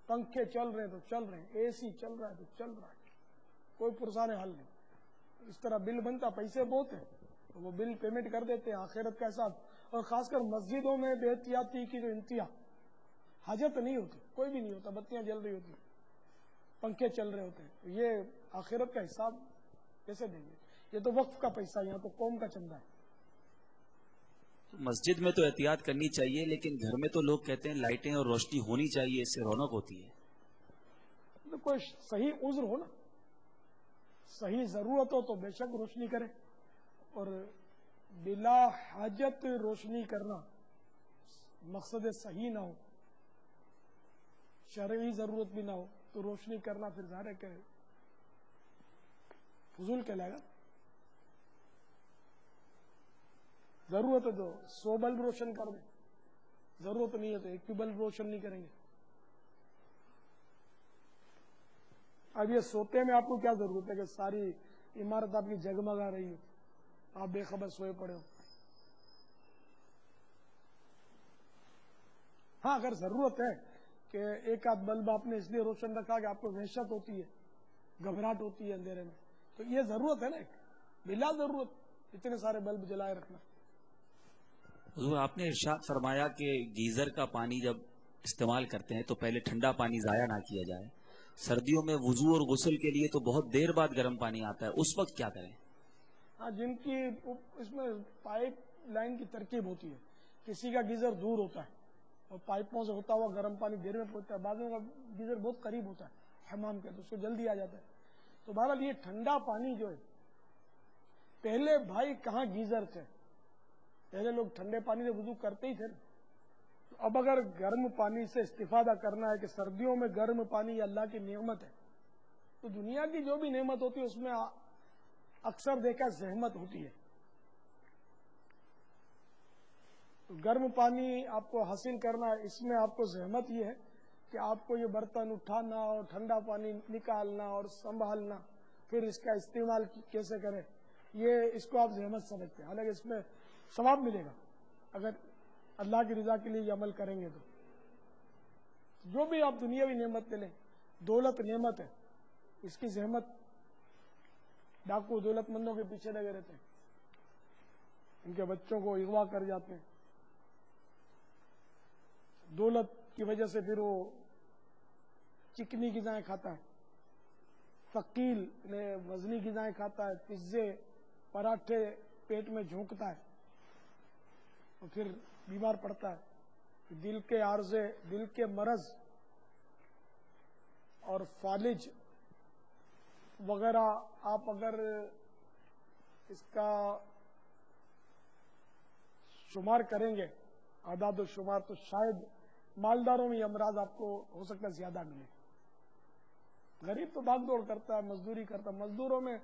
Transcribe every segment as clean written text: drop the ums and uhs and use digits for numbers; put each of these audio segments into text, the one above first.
پنکھے چل رہے ہیں تو چل رہے ہیں، اے سی چل رہا ہے تو چل رہا ہے، کوئی پرسان حل نہیں. اس طرح بل بنتا، پیسے بہت ہیں تو وہ بل پیمنٹ کر دیتے ہیں. آخرت کا حساب، اور خاص کر مسجدوں میں بے احتیاطی کی جو انتہا، حاجت نہیں ہوتی، کوئی بھی نہیں ہوتا، بتیاں جل رہی ہوتی، پنکھے چل رہے ہوتے ہیں، یہ آخرت کا حساب کیسے دیں گے؟ یہ تو وقف کا پیسہ، یہاں تو قوم کا چندہ ہے. مسجد میں تو احتیاط کرنی چاہیے، لیکن گھر میں تو لوگ کہتے ہیں لائٹیں اور روشنی ہونی چاہیے، اس سے رونق ہوتی ہے. تو کوئی صحیح عذر ہو نا، صحیح ضرورت ہو تو بے شک روشنی کرے، اور بلا حاجت روشنی کرنا مقصد صحیح نہ ہو، شرعی ضرورت بھی نہ ہو تو روشنی کرنا پھر ظاہر ہے کہ فضول کہلائے گا. ضرورت ہے تو 100 بلب روشن کر دیں، ضرورت نہیں ہے تو ایک بھی بلب روشن نہیں کریں گے. اب یہ سوتے میں آپ کو کیا ضرورت ہے کہ ساری عمارت آپ کی جگمگا رہی ہو، آپ بے خبر سوئے پڑے ہو. ہاں اگر ضرورت ہے کہ ایک آدھ بلب آپ نے اس لیے روشن رکھا کہ آپ کو وحشت ہوتی ہے، گھبراہٹ ہوتی ہے اندھیرے میں، تو یہ ضرورت ہے نا. بلا ضرورت اتنے سارے بلب جلائے رکھنا. حضور آپ نے ارشاد فرمایا کہ گیزر کا پانی جب استعمال کرتے ہیں تو پہلے ٹھنڈا پانی ضائع نہ کیا جائے. سردیوں میں وضو اور غسل کے لیے تو بہت دیر بعد گرم پانی آتا ہے، اس وقت کیا کریں؟ ہاں جن کی اس میں پائپ لائن کی ترکیب ہوتی ہے، کسی کا گیزر دور ہوتا ہے اور پائپوں سے ہوتا ہوا گرم پانی دیر میں پہنچتا ہے، بعضوں کا گیزر بہت قریب ہوتا ہے حمام کے، تو اس کو جلدی آ جاتا ہے. تو بہرحال یہ ٹھنڈا پانی جو ہے، پہلے بھائی کہاں گیزر تھے، پہلے لوگ ٹھنڈے پانی سے وضو کرتے ہی تھے. اب اگر گرم پانی سے استفادہ کرنا ہے کہ سردیوں میں گرم پانی اللہ کی نعمت ہے، تو دنیا کی جو بھی نعمت ہوتی ہے اس میں اکثر دیکھا زحمت ہوتی ہے. تو گرم پانی آپ کو حاصل کرنا ہے، اس میں آپ کو زحمت یہ ہے کہ آپ کو یہ برتن اٹھانا اور ٹھنڈا پانی نکالنا اور سنبھالنا، پھر اس کا استعمال کیسے کریں، یہ اس کو آپ زحمت سمجھتے ہیں. حالانکہ اس میں ثواب ملے گا اگر اللہ کی رضا کے لیے یہ عمل کریں گے. تو جو بھی آپ دنیاوی نعمت لے لیں، دولت نعمت ہے، اس کی زحمت ڈاکو دولت مندوں کے پیچھے لگے رہتے ہیں، ان کے بچوں کو اغوا کر جاتے ہیں. دولت کی وجہ سے پھر وہ چکنی غذائیں کھاتا ہے، ثقیل وزنی غذائیں کھاتا ہے، پیزے پراٹھے پیٹ میں جھونکتا ہے اور پھر بیمار پڑتا ہے. دل کے عارضے، دل کے مرض اور فالج وغیرہ آپ اگر اس کا شمار کریں گے، اعداد و شمار، تو شاید مالداروں میں یہ امراض آپ کو ہو سکتا ہے زیادہ ملے. غریب تو بھاگ دوڑ کرتا ہے، مزدوری کرتا ہے. مزدوروں میں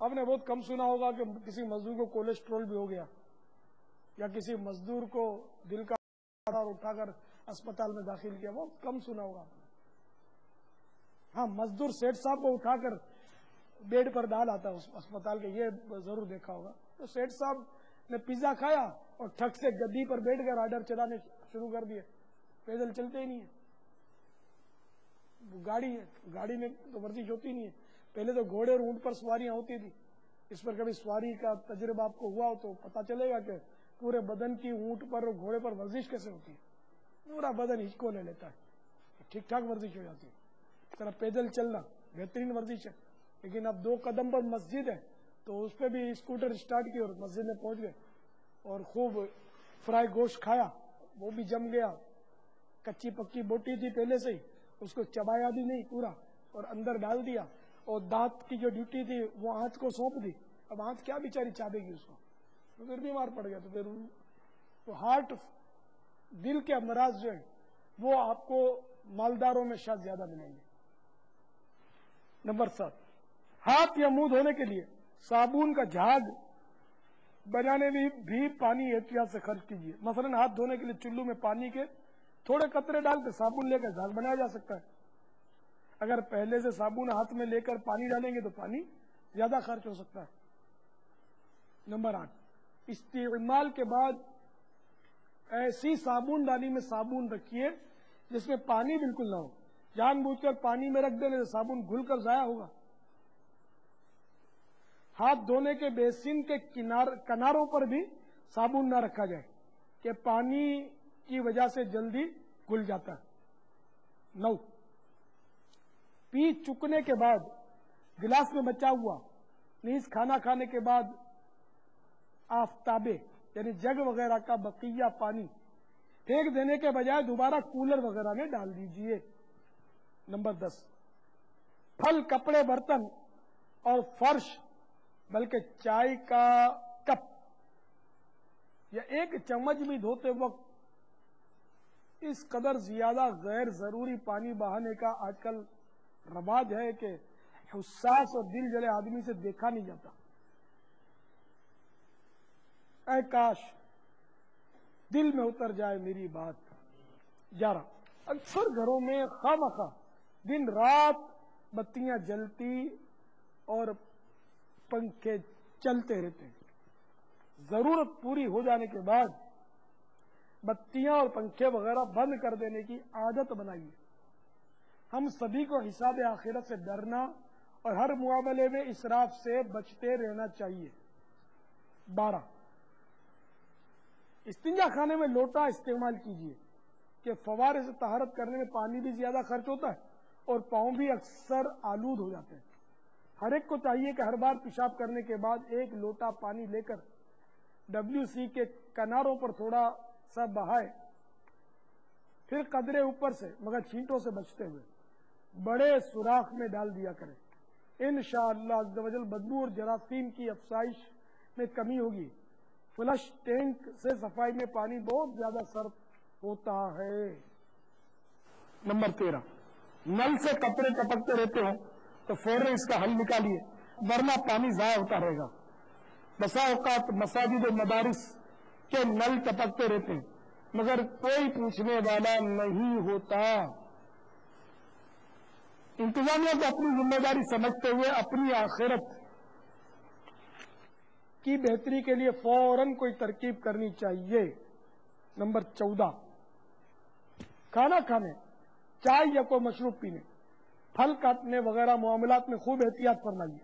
آپ نے بہت کم سنا ہوگا کہ کسی مزدور کو کولیسٹرول بھی ہو گیا، یا کسی مزدور کو دل کا اٹھا کر اسپتال میں داخل کیا، وہ کم سنا ہوگا. ہاں مزدور سیٹ صاحب کو اٹھا کر بیڈ پر ڈال آتا ہے اس اسپتال کے، یہ ضرور دیکھا ہوگا. تو سیٹ صاحب نے پیزا کھایا اور ٹھک سے گدی پر بیٹھ کر آرڈر چلانے شروع کر دیے، پیدل چلتے ہی نہیں ہے. گاڑی ہے، گاڑی میں تو ورزش ہوتی نہیں ہے. پہلے تو گھوڑے اور اونٹ پر سواریاں ہوتی تھی. اس پر کبھی سواری کا تجربہ آپ کو ہوا ہو تو پتا چلے گا کہ پورے بدن کی اونٹ پر اور گھوڑے پر ورزش کیسے ہوتی ہے. پورا بدن ہچکو لے لیتا ہے، ٹھیک ٹھاک ورزش ہو جاتی ہے. اس طرح پیدل چلنا بہترین ورزش ہے. لیکن اب 2 قدم پر مسجد ہے تو اس پہ بھی اسکوٹر اسٹارٹ کی اور مسجد میں پہنچ گئے اور خوب فرائی گوشت کھایا، وہ بھی جم گیا. کچی پکی بوٹی تھی پہلے سے ہی، اس کو چبایا بھی نہیں پورا اور اندر ڈال دیا، اور دانت کی جو ڈیوٹی تھی وہ آنت کو سونپ دی. اب آنت کیا بیچاری چابے گی اس کو، تو پھر بیمار پڑ گیا. تو پھر تو ہارٹ، دل کے امراض جو ہیں وہ آپ کو مالداروں میں شاید زیادہ ملیں گے. نمبر 7، ہاتھ یا منہ دھونے کے لیے صابن کا جھاگ بنانے میں بھی پانی احتیاط سے خرچ کیجیے. مثلا ہاتھ دھونے کے لیے چلو میں پانی کے تھوڑے قطرے ڈال کے صابن لے کر جھاگ بنایا جا سکتا ہے. اگر پہلے سے صابن ہاتھ میں لے کر پانی ڈالیں گے تو پانی زیادہ خرچ ہو سکتا ہے. نمبر 8، استعمال کے بعد ایسی صابن دانی میں صابن رکھیے جس میں پانی بالکل نہ ہو. جان بوجھ کر پانی میں رکھ دینے سے صابن گھل کر ضائع ہوگا۔ ہاتھ دھونے کے بیسن کے کناروں پر بھی صابن نہ رکھا جائے کہ پانی کی وجہ سے جلدی گھل جاتا ہے۔ 9، پی چکنے کے بعد گلاس میں بچا ہوا نیز کھانا کھانے کے بعد آفتابے یعنی جگ وغیرہ کا بقیہ پانی پھینک دینے کے بجائے دوبارہ کولر وغیرہ میں ڈال دیجئے۔ نمبر 10، پھل، کپڑے، برتن اور فرش بلکہ چائے کا کپ یا ایک چمچ بھی دھوتے وقت اس قدر زیادہ غیر ضروری پانی بہانے کا آج کل رواج ہے کہ حساس اور دل جلے آدمی سے دیکھا نہیں جاتا۔ اے کاش دل میں اتر جائے میری بات۔ 11، اکثر گھروں میں خواہ دن رات بتیاں جلتی اور پنکھے چلتے رہتے ہیں۔ ضرورت پوری ہو جانے کے بعد بتیاں اور پنکھے وغیرہ بند کر دینے کی عادت بنائیے۔ ہم سبھی کو حساب آخرت سے ڈرنا اور ہر معاملے میں اسراف سے بچتے رہنا چاہیے۔ 12، استنجا خانے میں لوٹا استعمال کیجیے کہ فوارے سے طہارت کرنے میں پانی بھی زیادہ خرچ ہوتا ہے اور پاؤں بھی اکثر آلود ہو جاتے ہیں۔ ہر ایک کو چاہیے کہ ہر بار پیشاب کرنے کے بعد ایک لوٹا پانی لے کر WC کے کناروں پر تھوڑا سا بہائے، پھر قدرے اوپر سے مگر چھینٹوں سے بچتے ہوئے بڑے سوراخ میں ڈال دیا کریں۔ انشاءاللہ عز و جل بدبو اور جراثیم کی افزائش میں کمی ہوگی۔ فلش ٹینک سے صفائی میں پانی بہت زیادہ صرف ہوتا ہے۔ نمبر 13، نل سے کپڑے ٹپکتے رہتے ہوں تو فوراً اس کا حل نکالیے ورنہ پانی ضائع ہوتا رہے گا۔ بسا اوقات مساجد و مدارس کے نل ٹپکتے رہتے ہیں مگر کوئی پوچھنے والا نہیں ہوتا۔ انتظامیہ کو اپنی ذمہ داری سمجھتے ہوئے اپنی آخرت کی بہتری کے لیے فوراً کوئی ترکیب کرنی چاہیے۔ نمبر 14، کھانا کھانے، چائے یا کوئی مشروب پینے، پھل کاٹنے وغیرہ معاملات میں خوب احتیاط فرمائیے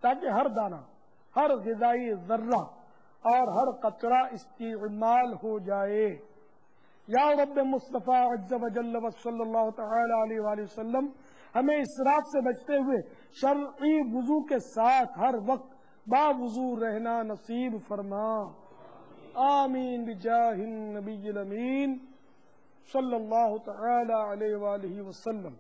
تاکہ ہر دانہ، ہر غذائی ذرہ اور ہر قطرہ استعمال ہو جائے۔ یا رب مصطفیٰ عز و جل و صلی اللہ تعالی علیہ وآلہ وسلم ہمیں اسراف سے بچتے ہوئے شرعی وضو کے ساتھ ہر وقت باوضو رہنا نصیب فرما۔ آمین بجاہ النبی الامین صلی اللہ تعالی علیہ وآلہ وسلم۔